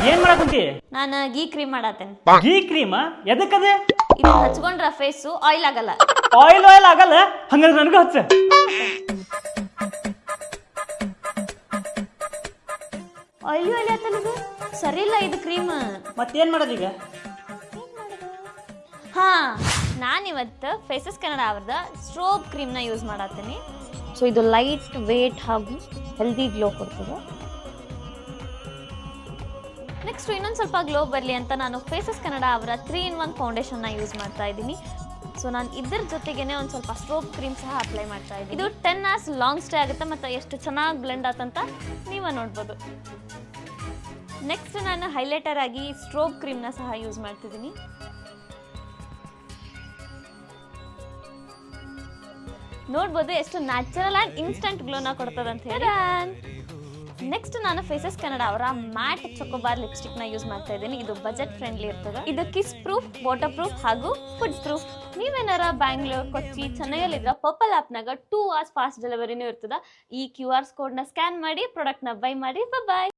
ಏನ್ ಮಾಡಕಂತಿ? ನಾನು ghee cream ಮಾಡತ್ತೇನೆ. Ghee cream ಎದಕ್ಕದ? ಇದು ಹಚ್ಕೊಂಡ್ರ ಫೇಸು ಆಯಿಲ್ ಆಗಲ್ಲ. ಆಯಿಲ್ ಆಗಲ್ಲ? ಹಂಗಾದ್ರೆ ನನಗೂ ಹಚ್ಚ. ಆಯಿಲ್ ಆತಲ್ಲ ಇದು ಸರಿ ಇಲ್ಲ ಇದು ಕ್ರೀಮ್. ಮತ್ತೇನ್ ಮಾಡೋದೀಗ? ಹಾ, ನಾನಿವತ್ತು ಫೇಸಸ್ ಕನ್ನಡ ಅವ್ರದ ಸ್ಟ್ರೋಬ್ ಕ್ರೀಮ್ನ ಯೂಸ್ ಮಾಡತ್ತೀನಿ. ಸೊ ಇದು ಲೈಟ್ ವೇಟ್ ಹಾಗೂ ಹೆಲ್ದಿ ಗ್ಲೋ ಕೊಡ್ತದೆ. ನೆಕ್ಸ್ಟ್ ಇನ್ನೊಂದು ಸ್ವಲ್ಪ ಗ್ಲೋ ಬರಲಿ ಅಂತ ನಾನು ಫೇಸಸ್ ಕನ್ನಡ ಅವರ 3-in-1 ಫೌಂಡೇಶನ್ನ ಯೂಸ್ ಮಾಡ್ತಾ ಇದ್ದೀನಿ. ಸೊ ನಾನು ಇದ್ರ ಜೊತೆಗೇನೆ ಒಂದು ಸ್ವಲ್ಪ ಸ್ಟ್ರೋಬ್ ಕ್ರೀಮ್ ಸಹ ಅಪ್ಲೈ ಮಾಡ್ತಾ ಇದ್ದೀನಿ. ಇದು 10 hours ಲಾಂಗ್ ಸ್ಟೇ ಆಗುತ್ತೆ ಮತ್ತು ಎಷ್ಟು ಚೆನ್ನಾಗಿ ಬ್ಲೆಂಡ್ ಆತಂತ ನೀವೇ ನೋಡ್ಬೋದು. ನೆಕ್ಸ್ಟ್ ನಾನು ಹೈಲೈಟರ್ ಆಗಿ ಸ್ಟ್ರೋಬ್ ಕ್ರೀಮ್ನ ಸಹ ಯೂಸ್ ಮಾಡ್ತಿದ್ದೀನಿ. ನೋಡ್ಬೋದು ಎಷ್ಟು ನ್ಯಾಚುರಲ್ ಆ್ಯಂಡ್ ಇನ್ಸ್ಟಂಟ್ ಗ್ಲೋನ ಕೊಡ್ತದೆ ಅಂತ ಹೇಳಿ. ನೆಕ್ಸ್ಟ್ ನಾನು ಫೇಸಸ್ ಕನ್ನಡ ಅವರ ಮ್ಯಾಟ್ ಚೊಕೊಬಾರ್ ಲಿಪ್ಸ್ಟಿಕ್ನ ಯೂಸ್ ಮಾಡ್ತಾ ಇದ್ದೀನಿ. ಇದು ಬಜೆಟ್ ಫ್ರೆಂಡ್ಲಿ ಇರ್ತದೆ. ಇದು ಕಿಸ್ ಪ್ರೂಫ್, ವಾಟರ್ ಪ್ರೂಫ್ ಹಾಗೂ ಫುಡ್ ಪ್ರೂಫ್. ನೀವೇನಾರ ಬ್ಯಾಂಗ್ಳೂರ್, ಕೊಚ್ಚಿ, ಚೆನ್ನೈಯಲ್ಲಿದ್ರ ಪರ್ಪಲ್ ಆ್ಯಪ್ನಾಗ 2 hours ಫಾಸ್ಟ್ ಡೆಲಿವರಿನೂ ಇರ್ತದೆ. ಈ QR ಕೋಡ್ನ ಸ್ಕ್ಯಾನ್ ಮಾಡಿ ಪ್ರಾಡಕ್ಟ್ನ ಬೈ ಮಾಡಿ. ಬಾಯ್.